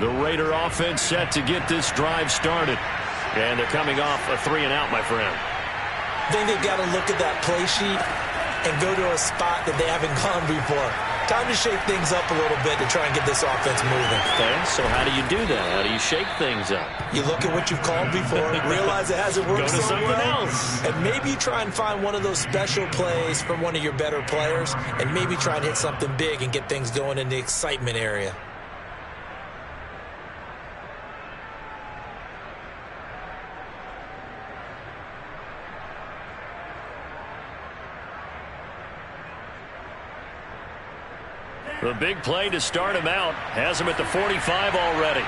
The Raider offense set to get this drive started. And they're coming off a 3-and-out, my friend. I think they've got to look at that play sheet and go to a spot that they haven't gone before. Time to shake things up a little bit to try and get this offense moving. Okay, so how do you do that? How do you shake things up? You look at what you've called before, realize it hasn't worked Go to so something well, else. and maybe try and find one of those special plays from one of your better players, and maybe try and hit something big and get things going in the excitement area. The big play to start him out has him at the 45 already.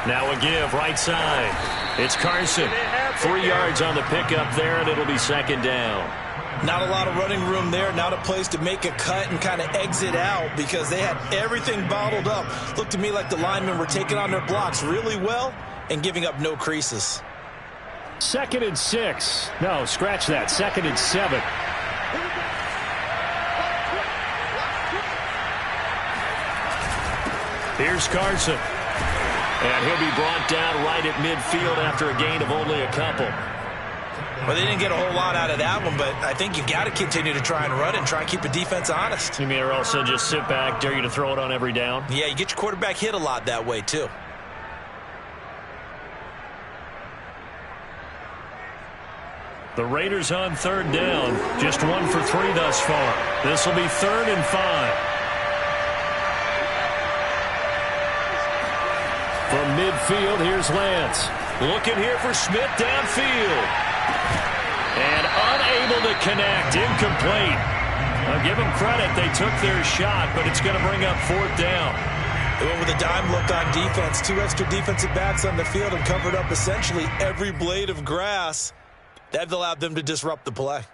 Now a give right side. It's Carson. 3 yards on the pickup there, and it'll be second down. Not a lot of running room there. Not a place to make a cut and kind of exit out because they had everything bottled up. Looked to me like the linemen were taking on their blocks really well and giving up no creases. 2nd and 6. No, scratch that. 2nd and 7. Here's Carson. And he'll be brought down right at midfield after a gain of only a couple. Well, they didn't get a whole lot out of that one, but I think you've got to continue to try and run and try and keep the defense honest. You mean or also just sit back, dare you to throw it on every down? Yeah, you get your quarterback hit a lot that way, too. The Raiders on 3rd down. Just 1 for 3 thus far. This will be 3rd and 5. From midfield, here's Lance. Looking here for Smith downfield. And unable to connect. Incomplete. I'll give them credit. They took their shot, but it's going to bring up 4th down. They went with a dime look on defense. 2 extra defensive backs on the field and covered up essentially every blade of grass. That allowed them to disrupt the play.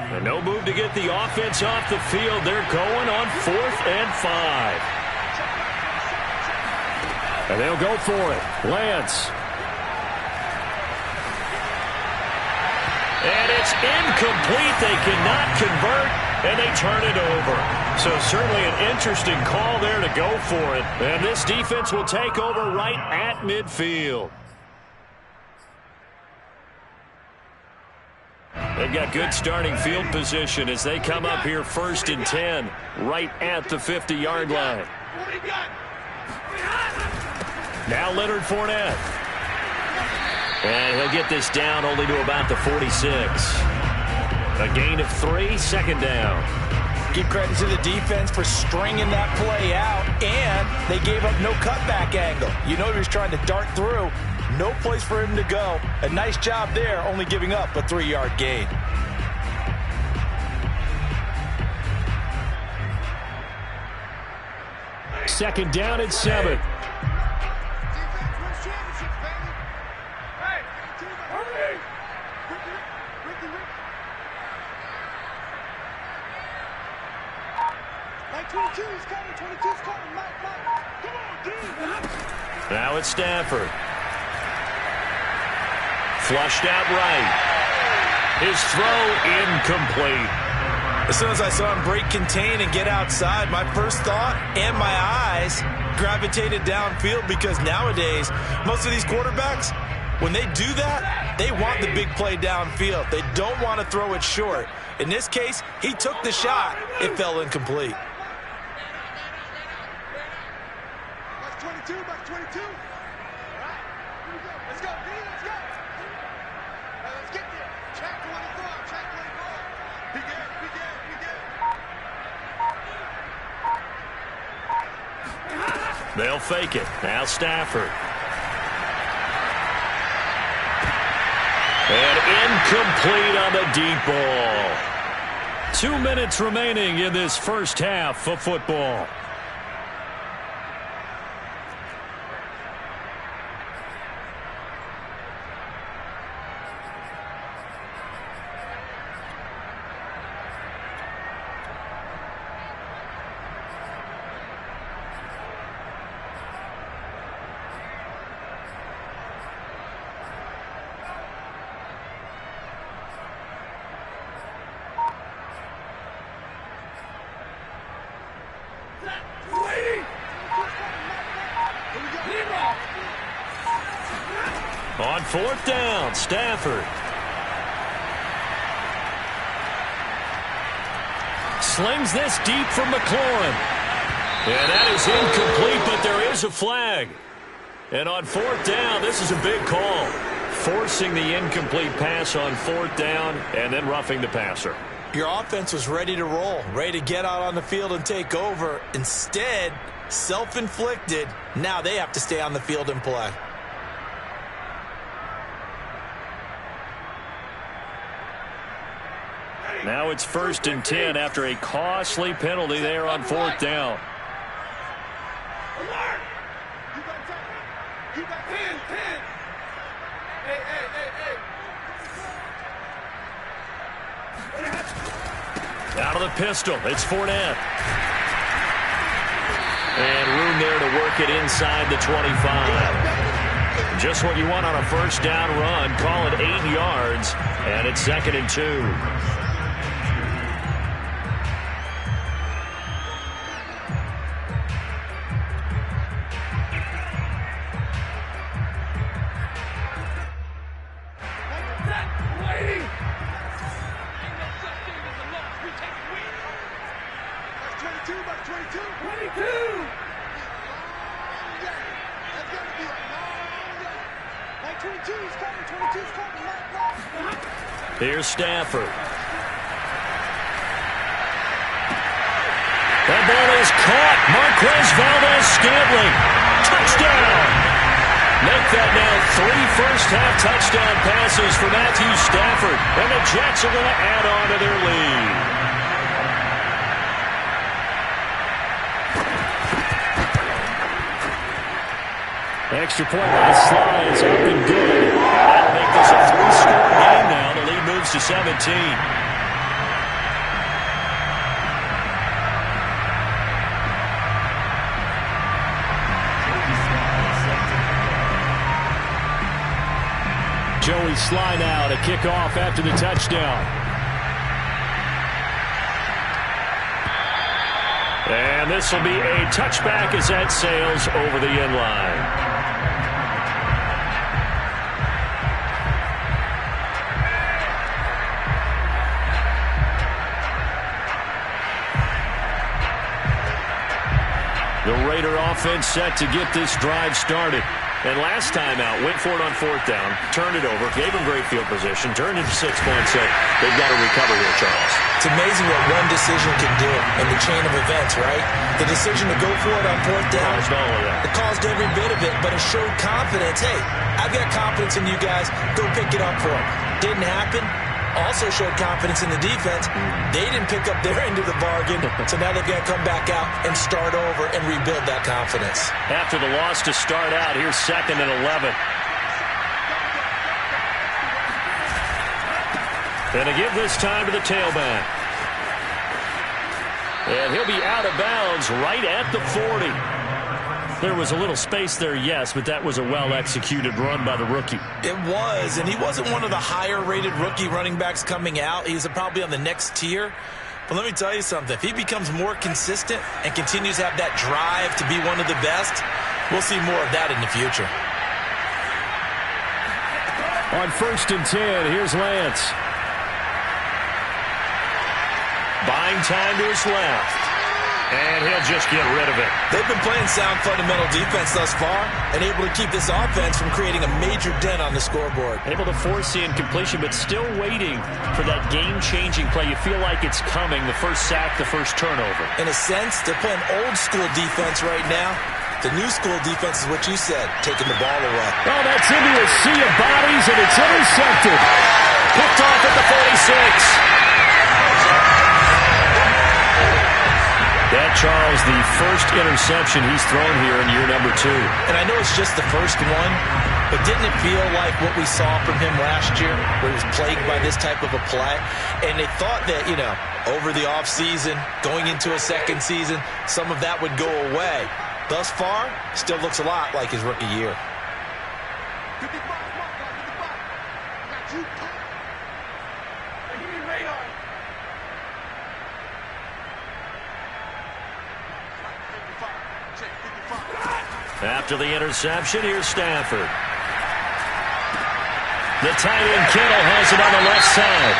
And no move to get the offense off the field. They're going on 4th and 5. And they'll go for it. Lance. And it's incomplete. They cannot convert, and they turn it over. So certainly an interesting call there to go for it. And this defense will take over right at midfield. They've got good starting field position as they come up here 1st and 10, right at the 50-yard line. Now Leonard Fournette. And he'll get this down only to about the 46. A gain of 3, 2nd down. Give credit to the defense for stringing that play out, and they gave up no cutback angle. You know he was trying to dart through. No place for him to go. A nice job there, only giving up a 3-yard gain. Second down and 7. Now it's Stafford. Flushed out right. His throw incomplete. As soon as I saw him break contain and get outside, my first thought and my eyes gravitated downfield because nowadays, most of these quarterbacks, when they do that, they want the big play downfield. They don't want to throw it short. In this case, he took the shot. It fell incomplete. Back 22. All right, here we go. Let's go. Let's go. All right, let's get there. Check 24. Check 24. Be good. Be good. Be good. They'll fake it. Now Stafford. And incomplete on the deep ball. 2 minutes remaining in this first half of football. On 4th down, Stafford. Slings this deep from McLaurin. And that is incomplete, but there is a flag. And on 4th down, this is a big call. Forcing the incomplete pass on 4th down and then roughing the passer. Your offense was ready to roll, ready to get out on the field and take over. Instead, self-inflicted. Now they have to stay on the field and play. Now it's 1st and 10 after a costly penalty there on 4th down. Out of the pistol, it's Fournette. And room there to work it inside the 25. Just what you want on a 1st down run. Call it 8 yards, and it's 2nd and 2. Here's Stafford. That ball is caught. Marquez Valdes-Scantling. Touchdown. Make that now 3 first-half touchdown passes for Matthew Stafford. And the Jets are going to add on to their lead. Extra point by Slides up and good. That'll make this a 3-score game now. The lead moves to 17. Joey Sly now to kick off after the touchdown. And this will be a touchback as that sails over the end line. The Raider offense set to get this drive started. And last time out, went for it on 4th down, turned it over, gave them great field position, turned into 6 points. So they've got to recover here, Charles. It's amazing what one decision can do in the chain of events, right? The decision to go for it on 4th down. Caused all of that. It caused every bit of it, but it showed confidence. Hey, I've got confidence in you guys. Go pick it up for it. Didn't happen. Also showed confidence in the defense. They didn't pick up their end of the bargain, so now they've got to come back out and start over and rebuild that confidence. After the loss to start out, here's 2nd and 11. And to give this time to the tailback. And he'll be out of bounds right at the 40. There was a little space there, yes, but that was a well-executed run by the rookie. It was, and he wasn't one of the higher-rated rookie running backs coming out. He's probably on the next tier. But let me tell you something. If he becomes more consistent and continues to have that drive to be one of the best, we'll see more of that in the future. On 1st and 10, here's Lance. Buying time to his left. And he'll just get rid of it. They've been playing sound fundamental defense thus far and able to keep this offense from creating a major dent on the scoreboard. Able to force the incompletion, but still waiting for that game-changing play. You feel like it's coming, the first sack, the first turnover. In a sense, they're playing old-school defense right now. The new school defense is what you said, taking the ball away. Oh, that's into a sea of bodies, and it's intercepted. Picked off at the 46. That, Charles, the first interception he's thrown here in year number 2. And I know it's just the first one, but didn't it feel like what we saw from him last year, where he was plagued by this type of a play? And they thought that, over the offseason, going into a second season, some of that would go away. Thus far, still looks a lot like his rookie year. After the interception, here's Stafford. The tight end Kittle has it on the left side.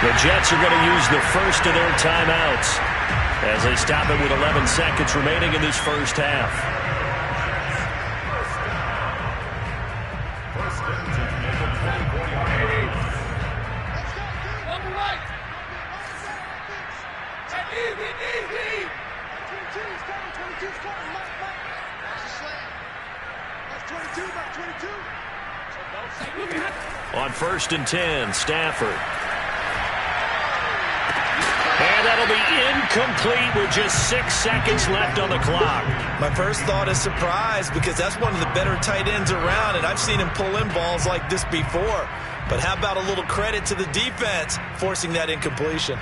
The Jets are going to use the first of their timeouts as they stop it with 11 seconds remaining in this first half. On 1st and 10, Stafford. And that'll be incomplete with just 6 seconds left on the clock. My first thought is surprise because that's one of the better tight ends around, and I've seen him pull in balls like this before. But how about a little credit to the defense forcing that incompletion?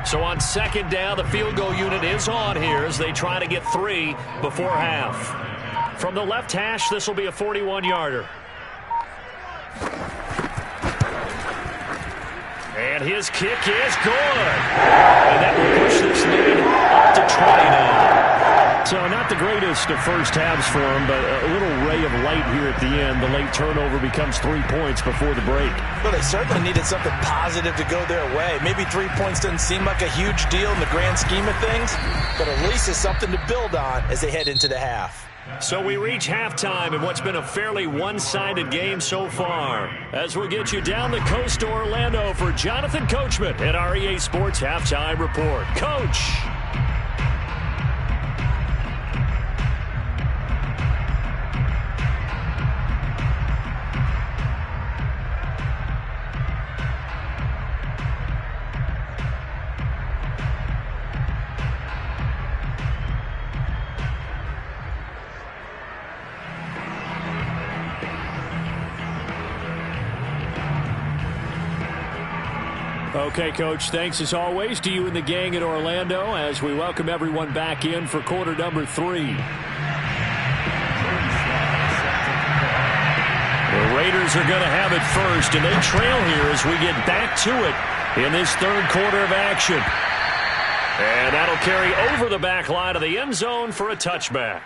So on 2nd down, the field goal unit is on here as they try to get 3 before half. From the left hash, this will be a 41-yarder. And his kick is good. And that will push this lead up to 20 now. So not the greatest of first halves for him, but a little ray of light here at the end. The late turnover becomes 3 points before the break. Well, they certainly needed something positive to go their way. Maybe 3 points doesn't seem like a huge deal in the grand scheme of things, but at least it's something to build on as they head into the half. So we reach halftime in what's been a fairly one-sided game so far. As we'll get you down the coast to Orlando for Jonathan Coachman at our EA Sports Halftime Report. Coach! Okay, Coach, thanks as always to you and the gang at Orlando as we welcome everyone back in for quarter number 3. The Raiders are going to have it first, and they trail here as we get back to it in this third quarter of action. And that'll carry over the back line of the end zone for a touchback.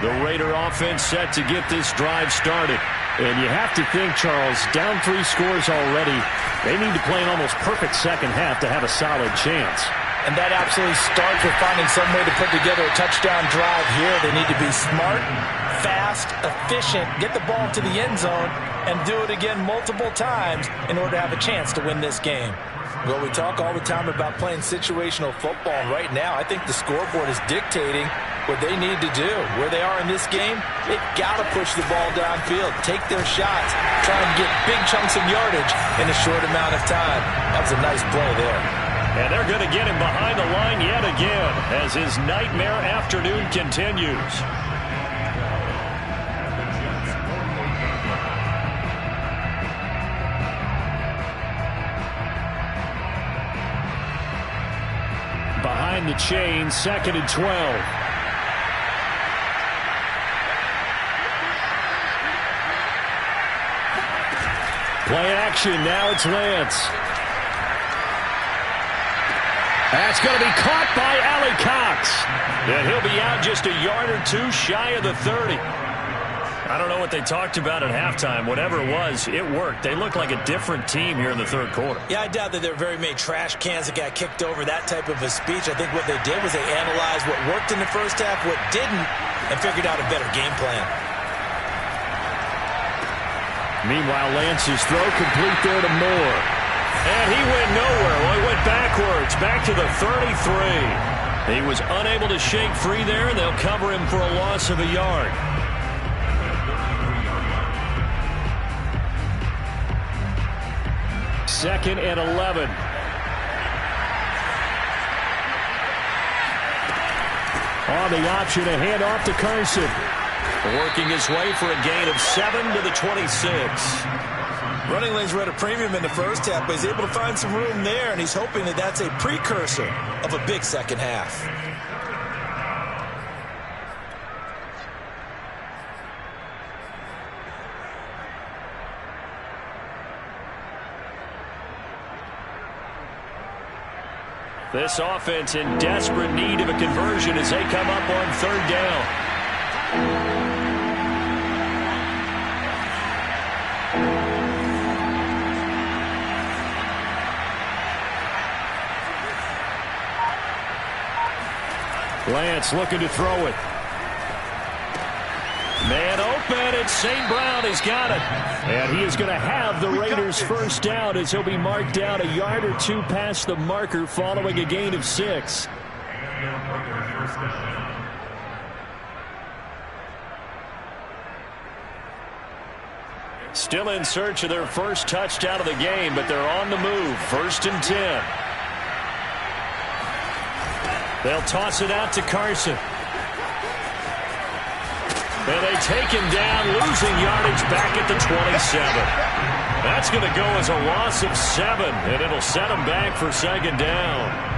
The Raider offense set to get this drive started. And you have to think, Charles, down 3 scores already. They need to play an almost perfect second half to have a solid chance. And that absolutely starts with finding some way to put together a touchdown drive here. They need to be smart, fast, efficient, get the ball to the end zone, and do it again multiple times in order to have a chance to win this game. Well, we talk all the time about playing situational football, and right now I think the scoreboard is dictating what they need to do. Where they are in this game, they've got to push the ball downfield, take their shots, try and get big chunks of yardage in a short amount of time. That was a nice play there. And they're going to get him behind the line yet again as his nightmare afternoon continues. Behind the chain, 2nd and 12. Play action, now it's Lance. That's going to be caught by Allie Cox. And he'll be out just a yard or 2 shy of the 30. I don't know what they talked about at halftime. Whatever it was, it worked. They look like a different team here in the third quarter. Yeah, I doubt that there are very many trash cans that got kicked over, that type of a speech. I think what they did was they analyzed what worked in the first half, what didn't, and figured out a better game plan. Meanwhile, Lance's throw complete there to Moore. And he went nowhere. Well, he went backwards, back to the 33. He was unable to shake free there, and they'll cover him for a loss of a yard. Second and 11. On the option, a handoff to Carson. Working his way for a gain of 7 to the 26. Running lanes were at a premium in the first half, but he's able to find some room there, and he's hoping that that's a precursor of a big second half. This offense in desperate need of a conversion as they come up on third down. Lance looking to throw it. Man open, it's St. Brown. He's got it. And he is going to have the Raiders first down as he'll be marked down a yard or two past the marker following a gain of 6. Still in search of their first touchdown of the game, but they're on the move. 1st and 10. They'll toss it out to Carson. And they take him down, losing yardage back at the 27. That's going to go as a loss of 7, and it'll set him back for 2nd down.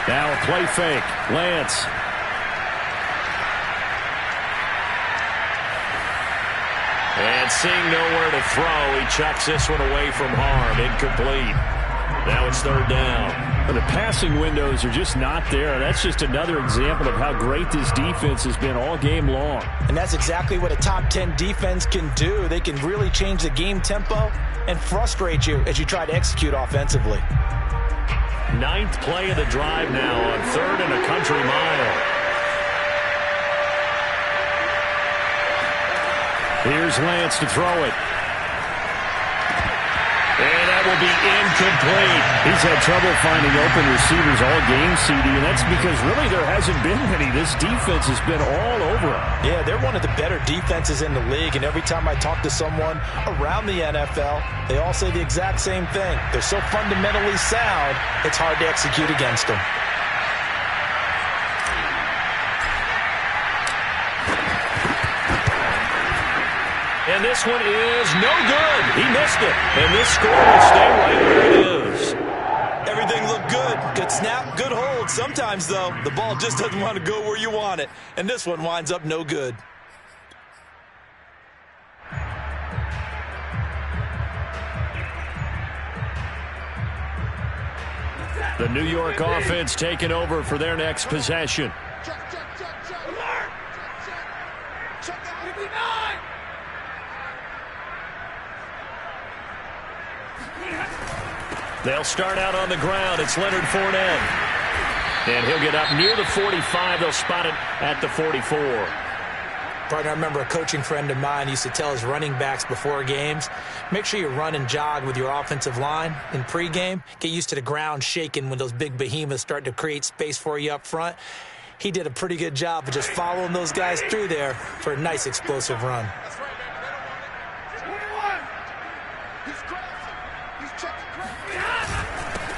Now a play fake. Lance. And seeing nowhere to throw, he chucks this one away from harm. Incomplete. Now it's 3rd down. But the passing windows are just not there. That's just another example of how great this defense has been all game long. And that's exactly what a top 10 defense can do. They can really change the game tempo and frustrate you as you try to execute offensively. 9th play of the drive now on 3rd and a country mile. Here's Lance to throw it. And that will be incomplete. He's had trouble finding open receivers all game, CD, and that's because really there hasn't been many. This defense has been all over him. Yeah, they're one of the better defenses in the league, and every time I talk to someone around the NFL, they all say the exact same thing. They're so fundamentally sound, it's hard to execute against them. And this one is no good. He missed it. And this score will stay right where it is. Everything looked good. Good snap, good hold. Sometimes, though, the ball just doesn't want to go where you want it. And this one winds up no good. The New York offense taking over for their next possession. They'll start out on the ground. It's Leonard Fournette. And he'll get up near the 45. They'll spot it at the 44. Partner, I remember a coaching friend of mine used to tell his running backs before games, make sure you run and jog with your offensive line in pregame. Get used to the ground shaking when those big behemoths start to create space for you up front. He did a pretty good job of just following those guys through there for a nice explosive run.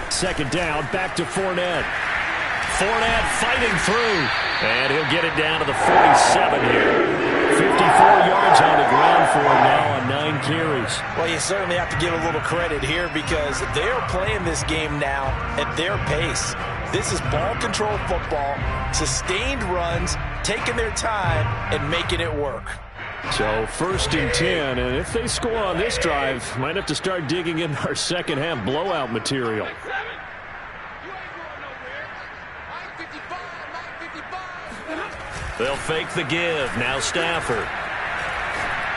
Second down, back to Fournette. Fournette fighting through. And he'll get it down to the 47 here. 54 yards on the ground for him now on 9 carries. Well, you certainly have to give a little credit here because they're playing this game now at their pace. This is ball control football, sustained runs, taking their time and making it work. So 1st and 10, and if they score on this drive, might have to start digging in our second half blowout material. They'll fake the give. Now Stafford.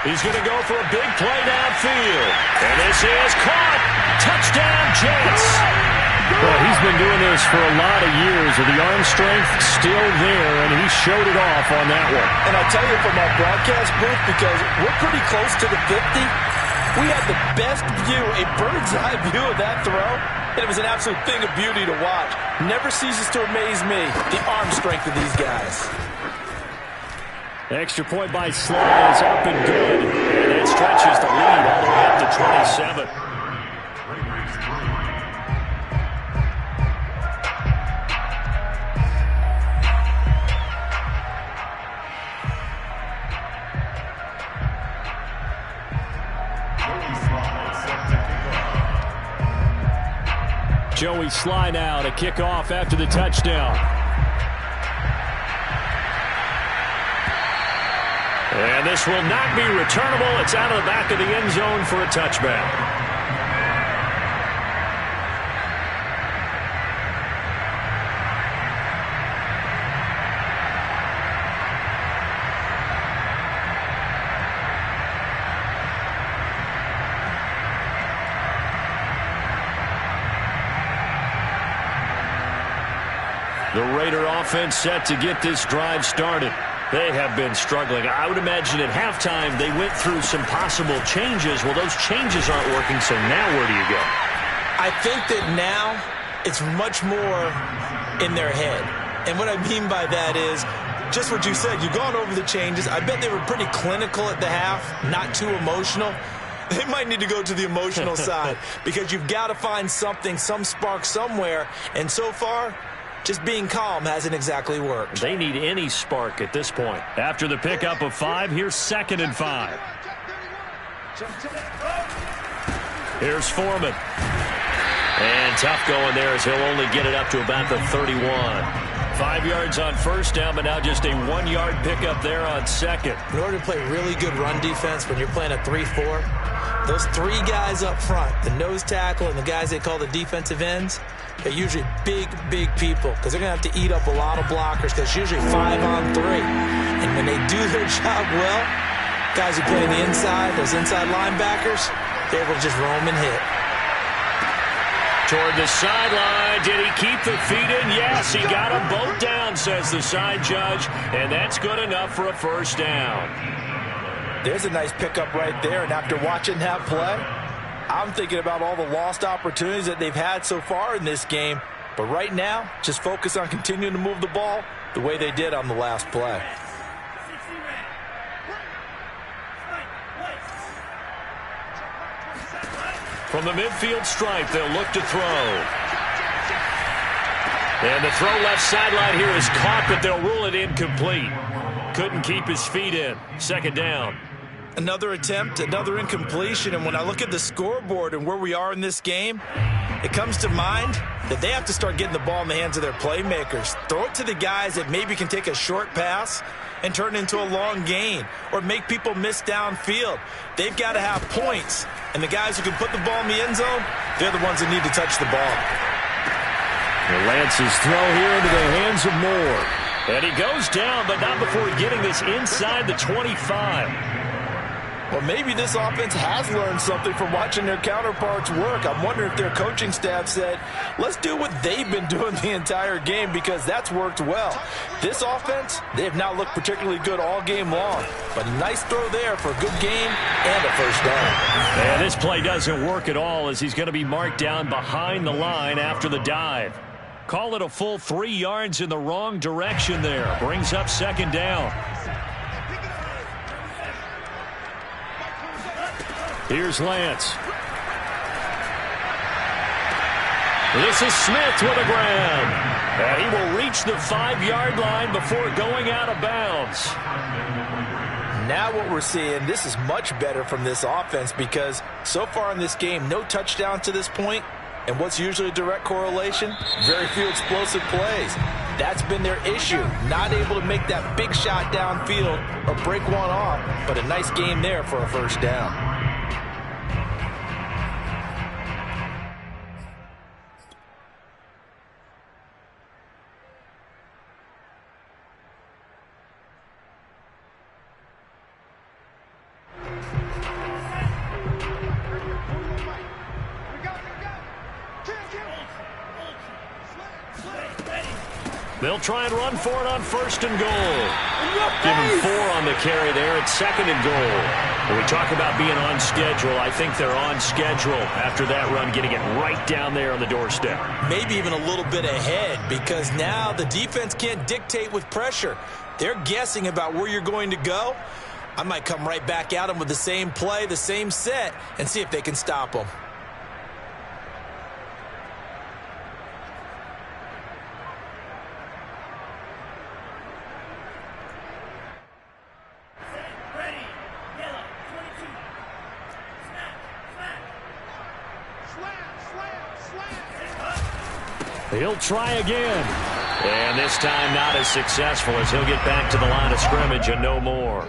He's going to go for a big play downfield. And this is caught. Touchdown, Jets. Well, he's been doing this for a lot of years, with the arm strength still there, and he showed it off on that one. And I'll tell you from our broadcast booth, because we're pretty close to the 50, we had the best view, a bird's eye view of that throw. And it was an absolute thing of beauty to watch. Never ceases to amaze me, the arm strength of these guys. Extra point by Sly is up and good. And it stretches the lead all the way up to 27. Joey Sly now to kick off after the touchdown. And this will not be returnable. It's out of the back of the end zone for a touchback. The Raider offense set to get this drive started. They have been struggling. I would imagine at halftime they went through some possible changes. Well, those changes aren't working, so now where do you go? I think that now it's much more in their head. And what I mean by that is just what you said. You've gone over the changes. I bet they were pretty clinical at the half, not too emotional. They might need to go to the emotional side because you've got to find something, some spark somewhere. And so far, just being calm hasn't exactly worked. They need any spark at this point. After the pickup of 5, here's 2nd and 5. Here's Foreman. And tough going there as he'll only get it up to about the 31. 5 yards on first down, but now just a 1-yard pickup there on 2nd. In order to play really good run defense when you're playing a 3-4, those 3 guys up front, the nose tackle and the guys they call the defensive ends, they're usually big, big people because they're going to have to eat up a lot of blockers because it's usually 5 on 3. And when they do their job well, guys who play on the inside, those inside linebackers, they're able to just roam and hit. Toward the sideline. Did he keep the feet in? Yes, he got them both down, says the side judge. And that's good enough for a first down. There's a nice pickup right there. And after watching that play, I'm thinking about all the lost opportunities that they've had so far in this game. But right now, just focus on continuing to move the ball the way they did on the last play. From the midfield stripe, they'll look to throw. And the throw left sideline here is caught, but they'll rule it incomplete. Couldn't keep his feet in. 2nd down. Another attempt, another incompletion, and when I look at the scoreboard and where we are in this game, it comes to mind that they have to start getting the ball in the hands of their playmakers. Throw it to the guys that maybe can take a short pass and turn it into a long gain or make people miss downfield. They've got to have points, and the guys who can put the ball in the end zone, they're the ones that need to touch the ball. Lance's throw here into the hands of Moore. And he goes down, but not before getting this inside the 25. Well, maybe this offense has learned something from watching their counterparts work. I'm wondering if their coaching staff said, let's do what they've been doing the entire game because that's worked well. This offense, they have not looked particularly good all game long. But a nice throw there for a good game and a first down. And this play doesn't work at all as he's going to be marked down behind the line after the dive. Call it a full 3 yards in the wrong direction there. Brings up 2nd down. Here's Lance. This is Smith with a grab. And he will reach the 5-yard line before going out of bounds. Now what we're seeing, this is much better from this offense because so far in this game, no touchdown to this point. And what's usually a direct correlation? Very few explosive plays. That's been their issue. Not able to make that big shot downfield or break one off, but a nice game there for a first down. They'll try and run for it on 1st and goal. Give him 4 on the carry there at 2nd and goal. When we talk about being on schedule, I think they're on schedule after that run, getting it right down there on the doorstep. Maybe even a little bit ahead, because now the defense can't dictate with pressure. They're guessing about where you're going to go. I might come right back at them with the same play, the same set, and see if they can stop them. He'll try again. And this time not as successful, as he'll get back to the line of scrimmage and no more.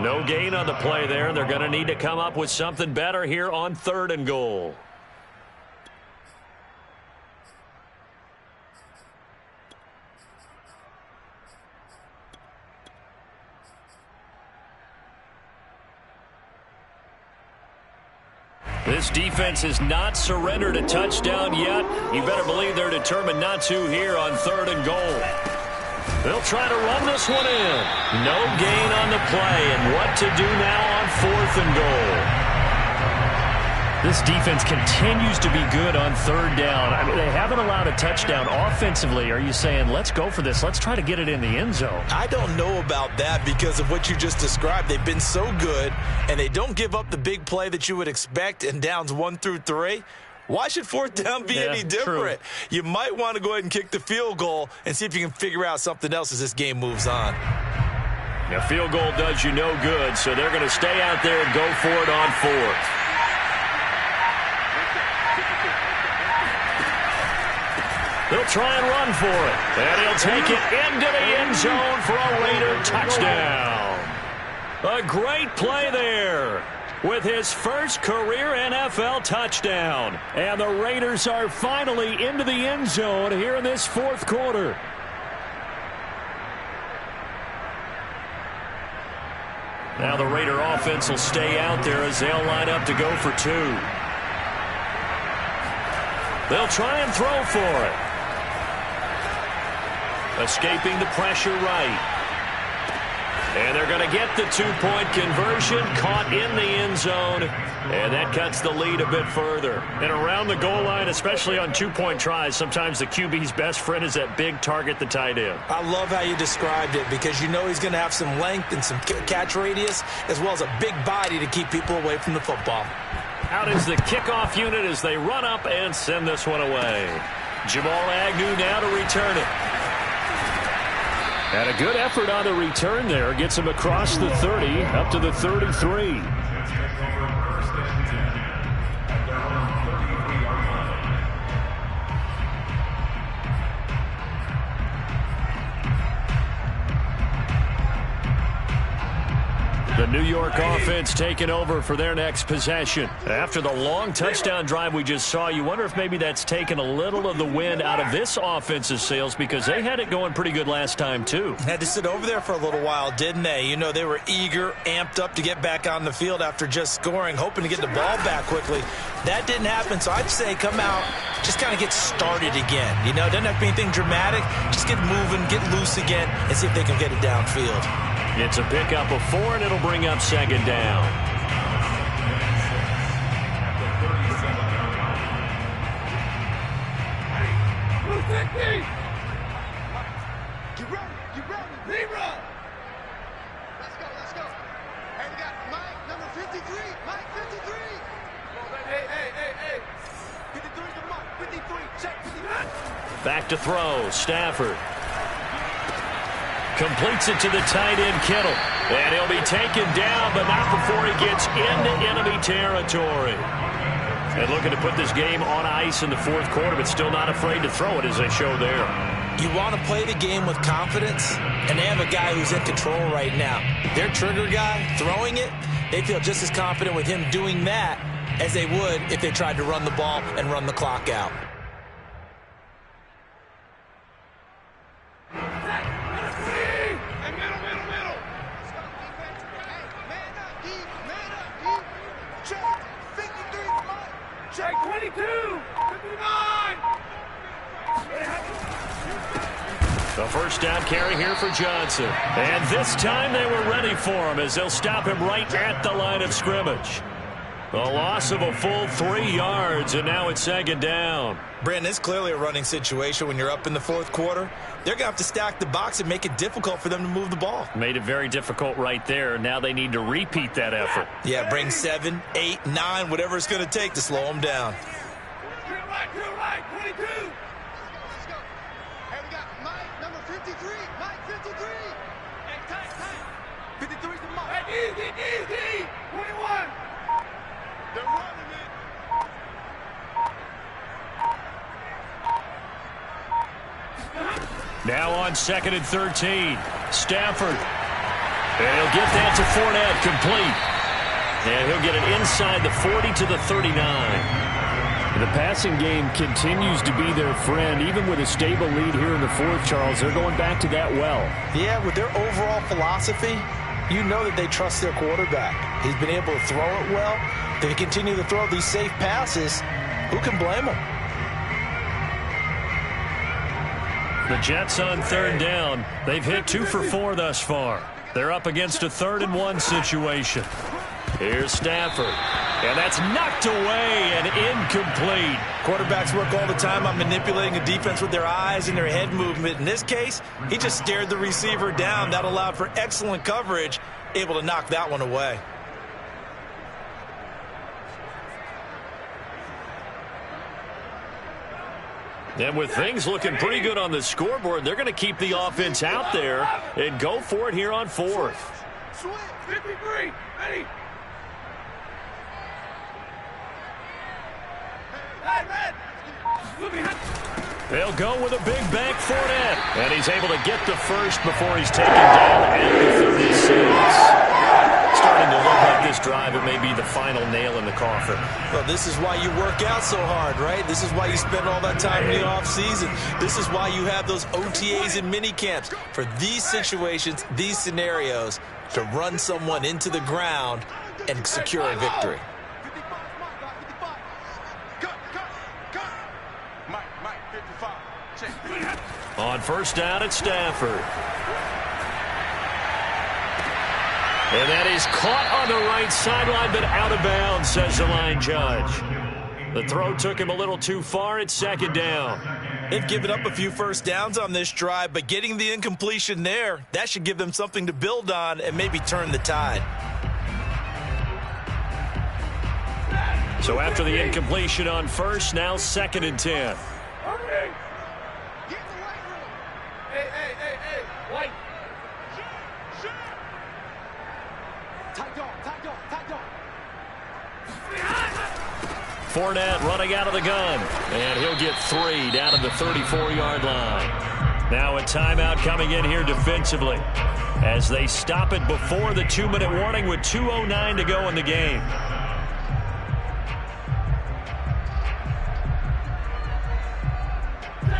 No gain on the play there. They're going to need to come up with something better here on 3rd and goal. This defense has not surrendered a touchdown yet. You better believe they're determined not to here on 3rd and goal. They'll try to run this one in. No gain on the play, and what to do now on 4th and goal. This defense continues to be good on 3rd down. I mean, they haven't allowed a touchdown offensively. Are you saying, let's go for this, let's try to get it in the end zone? I don't know about that because of what you just described. They've been so good, and they don't give up the big play that you would expect in downs 1 through 3. Why should 4th down be any different? True. You might want to go ahead and kick the field goal and see if you can figure out something else as this game moves on. Now, field goal does you no good, so they're going to stay out there and go for it on 4th. They'll try and run for it, and he'll take it into the end zone for a Raider touchdown. A great play there with his first career NFL touchdown. And the Raiders are finally into the end zone here in this 4th quarter. Now the Raider offense will stay out there as they'll line up to go for 2. They'll try and throw for it. Escaping the pressure right. And they're going to get the 2-point conversion, caught in the end zone, and that cuts the lead a bit further. And around the goal line, especially on 2-point tries, sometimes the QB's best friend is that big target, the tight end. I love how you described it because you know he's going to have some length and some catch radius as well as a big body to keep people away from the football. Out is the kickoff unit as they run up and send this one away. Jamal Agnew now to return it. And a good effort on the return there. Gets him across the 30, up to the 33. The New York offense taking over for their next possession. After the long touchdown drive we just saw, you wonder if maybe that's taken a little of the wind out of this offense's sails because they had it going pretty good last time too. Had to sit over there for a little while, didn't they? You know, they were eager, amped up to get back on the field after just scoring, hoping to get the ball back quickly. That didn't happen, so I'd say come out, just kind of get started again. You know, it doesn't have to be anything dramatic. Just get moving, get loose again, and see if they can get it downfield. It's a pickup of 4, and it'll bring up 2nd down. Get ready, Libra! Let's go. Hey, we got Mike, number 53. Mike, 53. Hey. 53 to Mike, 53. Check 53. Back to throw, Stafford. Completes it to the tight end, Kittle. And he'll be taken down, but not before he gets into enemy territory. And looking to put this game on ice in the 4th quarter, but still not afraid to throw it as they show there. You want to play the game with confidence, and they have a guy who's in control right now. Their trigger guy, throwing it, they feel just as confident with him doing that as they would if they tried to run the ball and run the clock out. A first down carry here for Johnson. And this time they were ready for him as they'll stop him right at the line of scrimmage. A loss of a full 3 yards, and now it's second down. Brandon, it's clearly a running situation when you're up in the fourth quarter. They're going to have to stack the box and make it difficult for them to move the ball. Made it very difficult right there. Now they need to repeat that effort. Yeah, bring 7, 8, 9, whatever it's going to take to slow them down. Drill right, 22. Let's go. Hey, we got Mike, number 53. Mike, 53. Hey, tight. 53 is the Mike. Hey, easy. 21. They're running it. Now on 2nd and 13. Stafford. And he'll get that to Fournette, complete. And he'll get it inside the 40 to the 39. The passing game continues to be their friend. Even with a stable lead here in the fourth, Charles, they're going back to that well. Yeah, with their overall philosophy, you know that they trust their quarterback. He's been able to throw it well. They continue to throw these safe passes. Who can blame them? The Jets on 3rd down. They've hit 2 for 4 thus far. They're up against a 3rd and 1 situation. Here's Stafford. And that's knocked away and incomplete. Quarterbacks work all the time on manipulating a defense with their eyes and their head movement. In this case, he just stared the receiver down. That allowed for excellent coverage, able to knock that one away. And with things looking pretty good on the scoreboard, they're going to keep the offense out there and go for it here on 4th. Swing. 53. Ready. They'll go with a big bank Fournette. And he's able to get the first before he's taken down at the 36. Starting to look like this drive, it may be the final nail in the coffin. Well, this is why you work out so hard, right? This is why you spend all that time in the offseason. This is why you have those OTAs and mini camps. For these situations, these scenarios, to run someone into the ground and secure a victory. On 1st down, it's Stafford. And that is caught on the right sideline, but out of bounds, says the line judge. The throw took him a little too far. It's 2nd down. They've given up a few first downs on this drive, but getting the incompletion there, that should give them something to build on and maybe turn the tide. So after the incompletion on 1st, now 2nd and 10. Fournette running out of the gun. And he'll get 3 down to the 34-yard line. Now a timeout coming in here defensively as they stop it before the 2-minute warning with 2:09 to go in the game.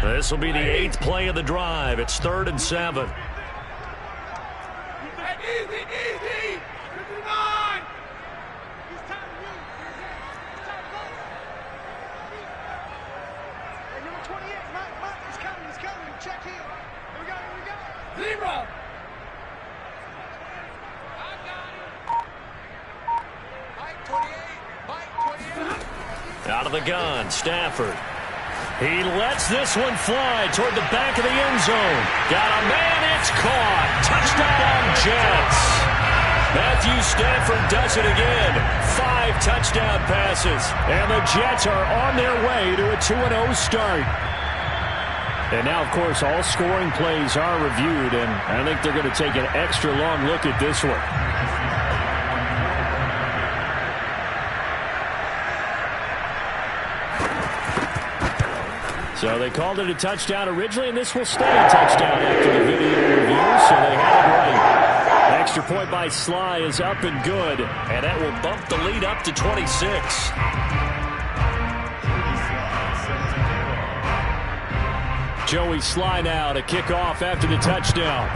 This will be the 8th play of the drive. It's 3rd and 7. Easy. 59. Hey, number 28, Mike, he's coming. Check here. Here we go. 0. I got it. Mike 28. Out of the gun, Stafford. He lets this one fly toward the back of the end zone. Got a man, it's caught. Touchdown, Jets. Matthew Stafford does it again. 5 touchdown passes. And the Jets are on their way to a 2-0 start. And now, of course, all scoring plays are reviewed, and I think they're going to take an extra long look at this one. So they called it a touchdown originally, and this will stay a touchdown after the video review, so they had it right. Extra point by Sly is up and good, and that will bump the lead up to 26. Joey Sly now to kick off after the touchdown.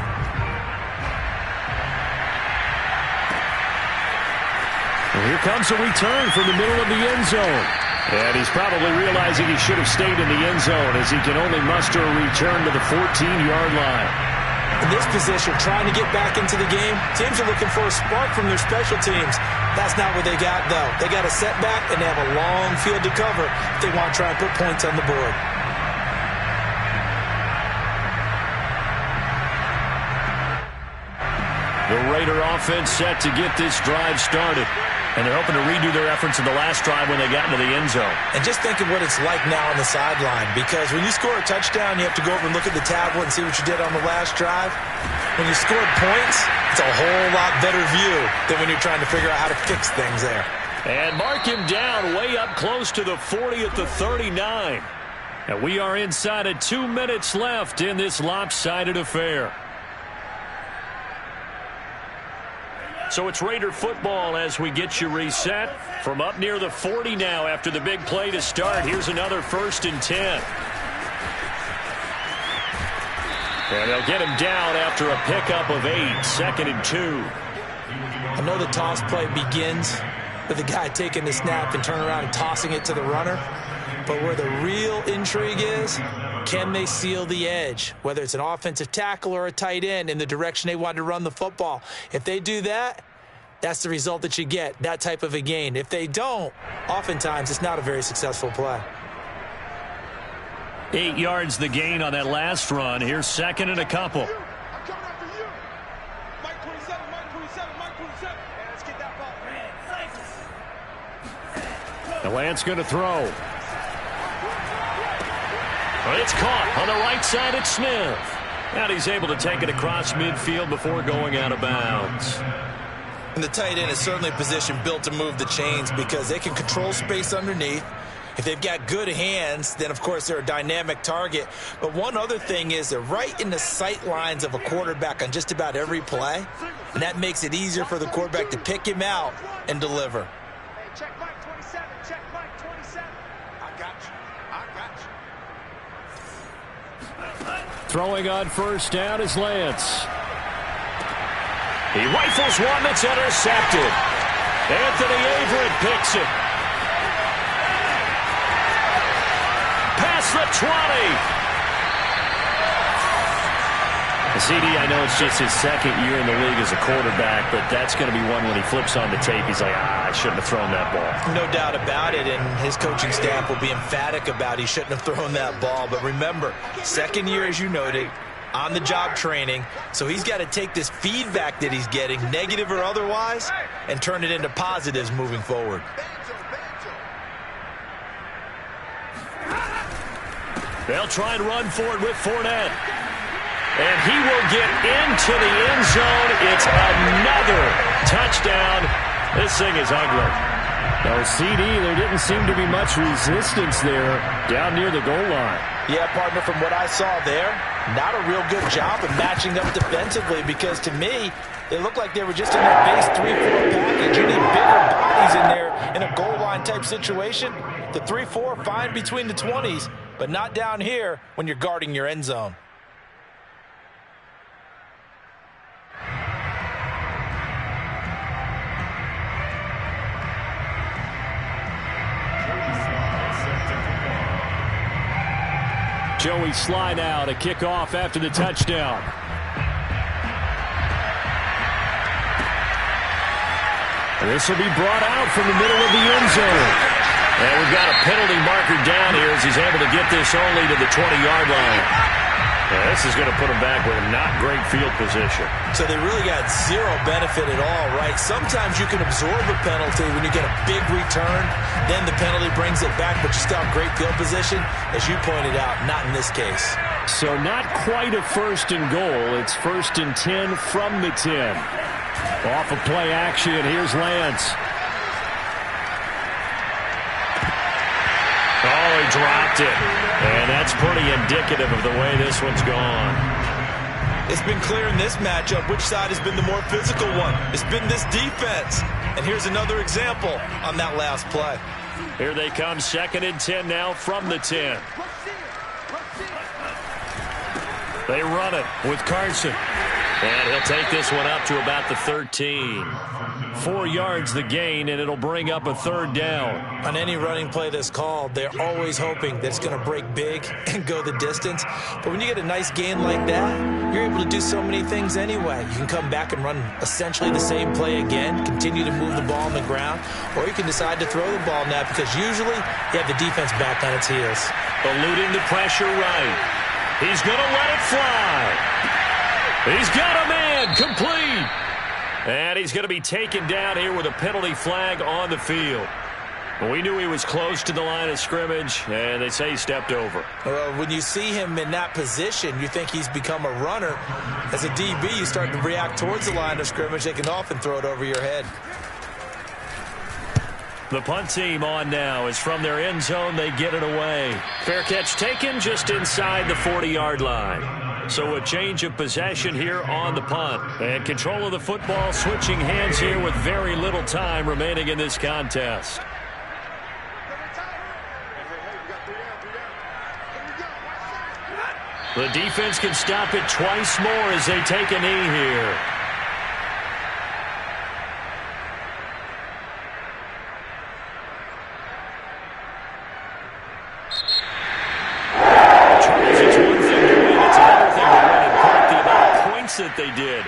And here comes a return from the middle of the end zone. And he's probably realizing he should have stayed in the end zone as he can only muster a return to the 14-yard line. In this position, trying to get back into the game, teams are looking for a spark from their special teams. That's not what they got, though. They got a setback, and they have a long field to cover if they want to try and put points on the board. The Raider offense set to get this drive started. And they're hoping to redo their efforts in the last drive when they got into the end zone. And just think of what it's like now on the sideline, because when you score a touchdown, you have to go over and look at the tablet and see what you did on the last drive. When you scored points, it's a whole lot better view than when you're trying to figure out how to fix things there. And mark him down way up close to the 40 at the 39. And we are inside of 2 minutes left in this lopsided affair. So it's Raider football as we get you reset from up near the 40 now after the big play to start. Here's another 1st and 10. And they'll get him down after a pickup of 8, 2nd and 2. I know the toss play begins with the guy taking the snap and turning around and tossing it to the runner. But where the real intrigue is, can they seal the edge, whether it's an offensive tackle or a tight end, in the direction they want to run the football? If they do that, that's the result that you get, that type of a gain. If they don't, oftentimes it's not a very successful play. 8 yards the gain on that last run. Here's 2nd and a couple. I'm coming after you. Mike 27, Mike 27, Mike 27. Man, let's get that ball. The Lance going to throw. Well, it's caught on the right side at Smith. And he's able to take it across midfield before going out of bounds. And the tight end is certainly a position built to move the chains because they can control space underneath. If they've got good hands, then, of course, they're a dynamic target. But one other thing is they're right in the sight lines of a quarterback on just about every play. And that makes it easier for the quarterback to pick him out and deliver. Hey, check Mike 27, check Mike 27. I got you. I got you. Throwing on 1st down is Lance. He rifles one that's intercepted. Anthony Averett picks it. Past the 20. The CD, I know it's just his 2nd year in the league as a quarterback, but that's going to be one when he flips on the tape. He's like, I shouldn't have thrown that ball. No doubt about it, and his coaching staff will be emphatic about he shouldn't have thrown that ball. But remember, 2nd year, as you noted, on-the-job training, so he's got to take this feedback that he's getting, negative or otherwise, and turn it into positives moving forward. They'll try and run for it with Fournette. And he will get into the end zone. It's another touchdown. This thing is ugly. No, CD, there didn't seem to be much resistance there down near the goal line. Yeah, partner, from what I saw there, not a real good job of matching up defensively because to me, it looked like they were just in their base 3-4 package. You need bigger bodies in there in a goal line type situation. The 3-4, fine between the 20s, but not down here when you're guarding your end zone. Joey Sly now to kick off after the touchdown. This will be brought out from the middle of the end zone. And we've got a penalty marker down here as he's able to get this only to the 20-yard line. And this is going to put him back with a not great field position. So they really got zero benefit at all, right? Sometimes you can absorb a penalty when you get a big return. Then the penalty brings it back, but you still have great field position. As you pointed out, not in this case. So not quite a 1st and goal. It's 1st and 10 from the 10. Off of play action, here's Lance. Oh, he dropped it. And that's pretty indicative of the way this one's gone. It's been clear in this matchup which side has been the more physical one. It's been this defense. And here's another example on that last play. Here they come, 2nd and 10 now from the 10. They run it with Carson. And he'll take this one up to about the 13. 4 yards the gain, and it'll bring up a third down. On any running play that's called, they're always hoping that it's going to break big and go the distance. But when you get a nice gain like that, you're able to do so many things anyway. You can come back and run essentially the same play again, continue to move the ball on the ground, or you can decide to throw the ball now because usually you have the defense back on its heels. Eluding the pressure right. He's going to let it fly. He's got a man complete. And he's going to be taken down here with a penalty flag on the field. We knew he was close to the line of scrimmage, and they say he stepped over. When you see him in that position, you think he's become a runner. As a DB, you start to react towards the line of scrimmage. They can often throw it over your head. The punt team on now is from their end zone. They get it away. Fair catch taken just inside the 40-yard line. So a change of possession here on the punt. And control of the football switching hands here with very little time remaining in this contest. The defense can stop it twice more as they take a knee here. Charles, it's one thing to win. It's another thing to win and put up the amount of points that they did.